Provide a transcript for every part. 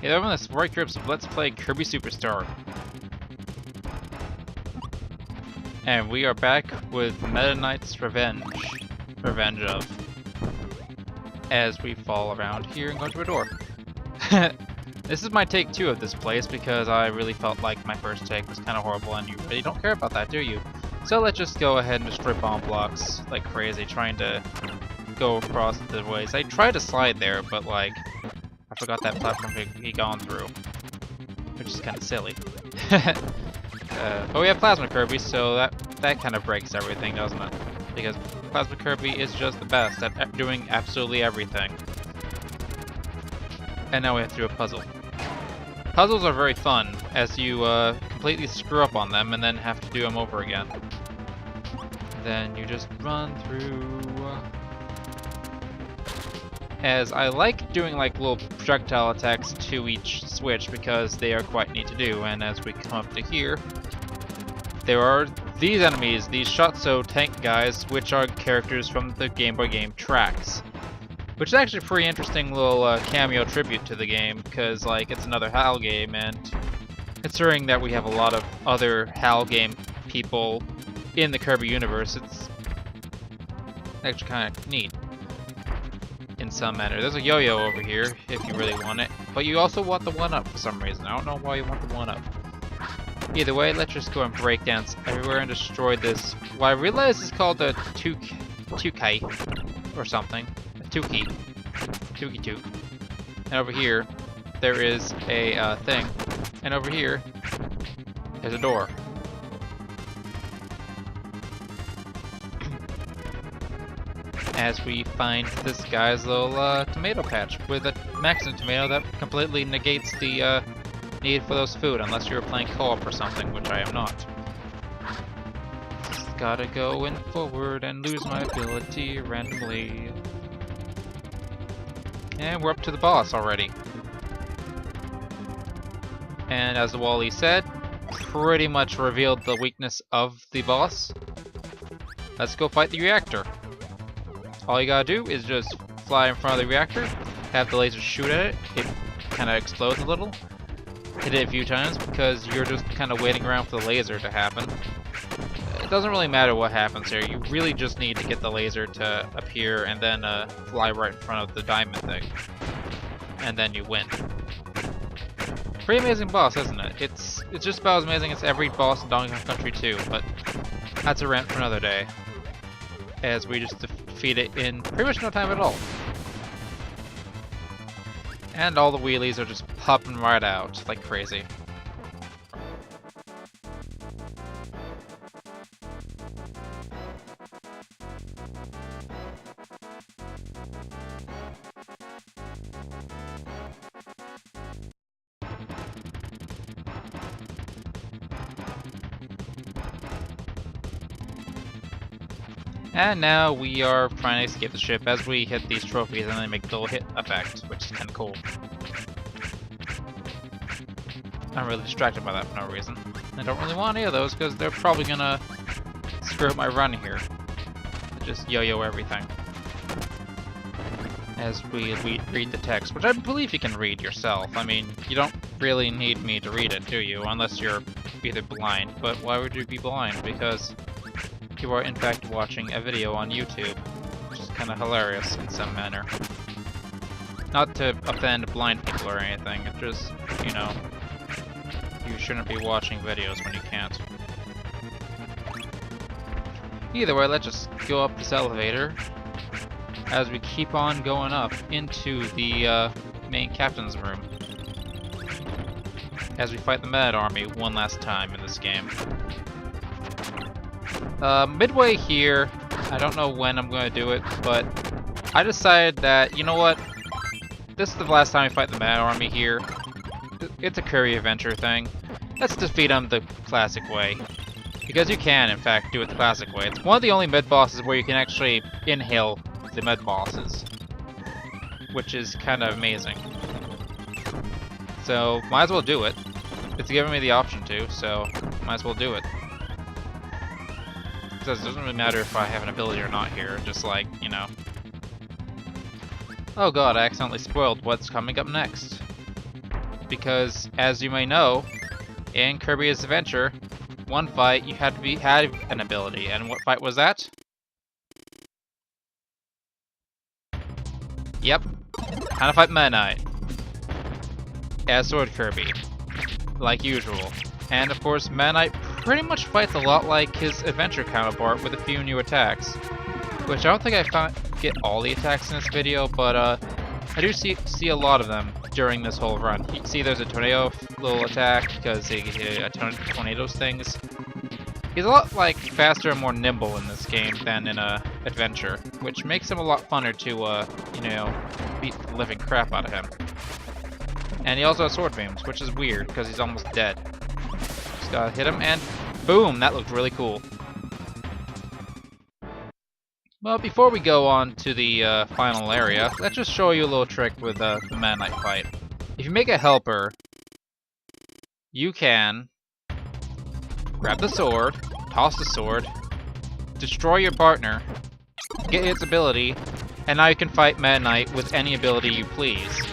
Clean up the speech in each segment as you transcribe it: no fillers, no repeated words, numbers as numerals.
Hey everyone, this is Roy Kirby, let's play Kirby Superstar. And we are back with Meta Knight's Revenge of. As we fall around here and go to a door. This is my take 2 of this place because I really felt like my first take was kind of horrible and you really don't care about that, do you? So let's just go ahead and destroy bomb blocks like crazy, trying to go across the ways. I tried to slide there, but like, I forgot that platform he gone through, which is kind of silly. But we have Plasma Kirby, so that kind of breaks everything, doesn't it? Because Plasma Kirby is just the best at doing absolutely everything. And now we have to do a puzzle. Puzzles are very fun, as you completely screw up on them and then have to do them over again. Then you just run through. As I like doing like little projectile attacks to each switch because they are quite neat to do. And as we come up to here, there are these enemies, these Shotso tank guys, which are characters from the Game Boy game tracks. Which is actually a pretty interesting little cameo tribute to the game, because like it's another HAL game, and considering that we have a lot of other HAL game people in the Kirby universe, it's actually kind of neat in some manner. There's a yo-yo over here if you really want it, but you also want the 1-up for some reason. I don't know why you want the 1-up. Either way, let's just go and break dance everywhere and destroy this. Well, I realize it's called a Tukai or something. Tuki. And over here, there is a thing. And over here, there's a door. As we find this guy's little tomato patch with a maximum tomato that completely negates the need for those food, unless you're playing co-op or something, which I am not. Just gotta go in forward and lose my ability randomly. And we're up to the boss already. And as Wally said, pretty much revealed the weakness of the boss. Let's go fight the reactor. All you gotta do is just fly in front of the reactor, have the laser shoot at it, it kind of explodes a little, hit it a few times because you're just kind of waiting around for the laser to happen. It doesn't really matter what happens here, you really just need to get the laser to appear and then fly right in front of the diamond thing. And then you win. Pretty amazing boss, isn't it? It's just about as amazing as every boss in Donkey Kong Country 2, but that's a rant for another day. As we just defeat it in pretty much no time at all. And all the wheelies are just popping right out like crazy. And now we are trying to escape the ship as we hit these trophies and they make the little hit effect, which is kind of cool. I'm really distracted by that for no reason. I don't really want any of those because they're probably gonna screw up my run here. Just yo-yo everything. As we read the text, which I believe you can read yourself. I mean, you don't really need me to read it, do you? Unless you're either blind. But why would you be blind? Because you are in fact watching a video on YouTube, which is kind of hilarious in some manner. Not to offend blind people or anything, it just, you know, you shouldn't be watching videos when you can't. Either way, let's just go up this elevator as we keep on going up into the main captain's room. As we fight the Mad Army one last time in this game. Midway here, I don't know when I'm going to do it, but I decided that, you know what, this is the last time we fight the Mad Army here. It's a Kirby adventure thing. Let's defeat them the classic way. Because you can, in fact, do it the classic way. It's one of the only mid-bosses where you can actually inhale the mid-bosses. Which is kind of amazing. So, might as well do it. It's giving me the option to, so might as well do it. Because it doesn't really matter if I have an ability or not here, just like, you know. Oh god, I accidentally spoiled what's coming up next. because, as you may know, in Kirby's Adventure, one fight you had an ability, and what fight was that? Yep, time to fight Meta Knight as Sword Kirby, like usual. And of course, Meta Knight pretty much fights a lot like his adventure counterpart with a few new attacks, which I don't think I get all the attacks in this video, but I do see a lot of them during this whole run. You can see there's a tornado little attack because he a ton of tornadoes things. He's a lot like faster and more nimble in this game than in a adventure, which makes him a lot funner to you know, beat the living crap out of him. And he also has sword beams, which is weird because he's almost dead. Just gotta hit him and boom! That looked really cool. Well, before we go on to the final area, let's just show you a little trick with the Meta Knight fight. If you make a helper, you can grab the sword, toss the sword, destroy your partner, get its ability, and now you can fight Meta Knight with any ability you please.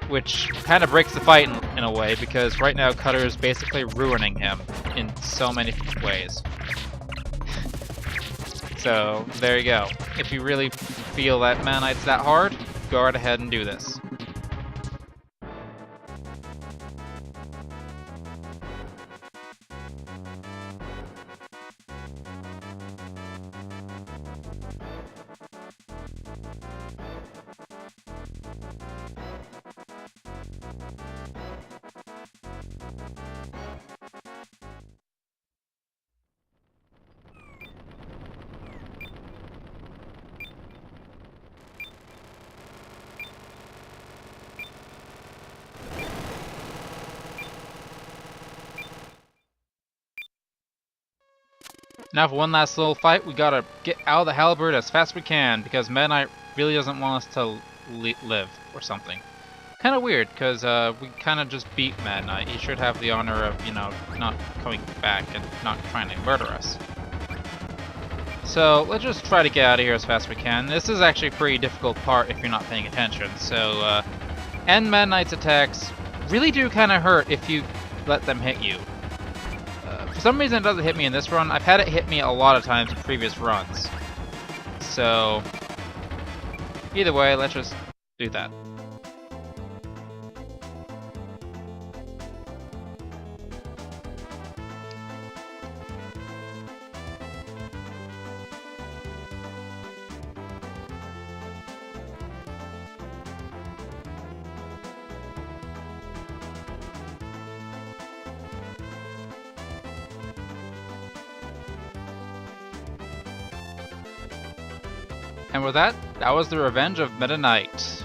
Which kind of breaks the fight in a way, because right now Cutter is basically ruining him in so many ways. So, there you go. If you really feel that Meta Knight's that hard, go right ahead and do this. Now for one last little fight, we gotta get out of the halberd as fast as we can, because Meta Knight really doesn't want us to live, or something. Kinda weird, because we kinda just beat Meta Knight. He should have the honor of, you know, not coming back and not trying to murder us. So, let's just try to get out of here as fast as we can. This is actually a pretty difficult part if you're not paying attention, so, and Meta Knight's attacks really do kinda hurt if you let them hit you. For some reason it doesn't hit me in this run. I've had it hit me a lot of times in previous runs. So, either way, let's just do that. And with that, that was the Revenge of Meta Knight.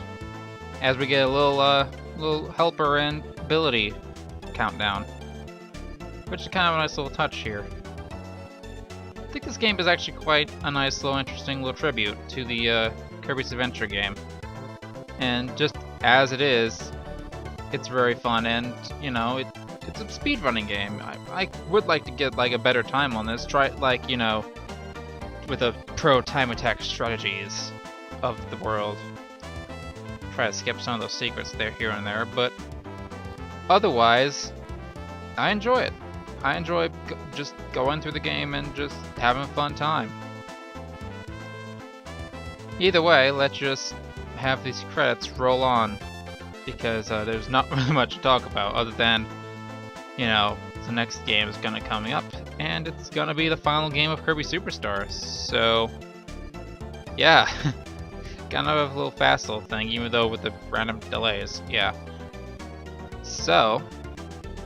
As we get a little helper and ability countdown, which is kind of a nice little touch here. I think this game is actually quite a nice, little, interesting little tribute to the Kirby's Adventure game. And just as it is, it's very fun, and you know, it's a speedrunning game. I would like to get like a better time on this. Try like, you know, with the pro time attack strategies of the world. Try to skip some of those secrets there, here and there, but otherwise, I enjoy it. I enjoy just going through the game and just having a fun time. Either way, let's just have these credits roll on, because there's not really much to talk about other than, you know, the next game is gonna coming up, and it's gonna be the final game of Kirby Superstar. So, yeah, kind of a little fast little thing, even though with the random delays. Yeah. So,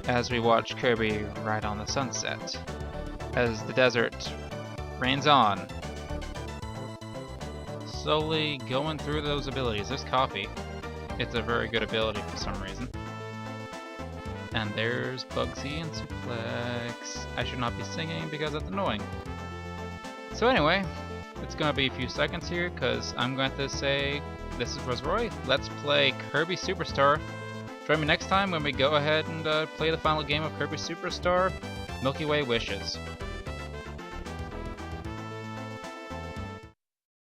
as we watch Kirby ride on the sunset, as the desert rains on, slowly going through those abilities. There's coffee. It's a very good ability for some reason. And there's Bugsy and Suplex. I should not be singing because that's annoying. So anyway, it's gonna be a few seconds here because I'm going to say, this is Rosroy. Let's play Kirby Superstar. Join me next time when we go ahead and play the final game of Kirby Superstar, Milky Way Wishes.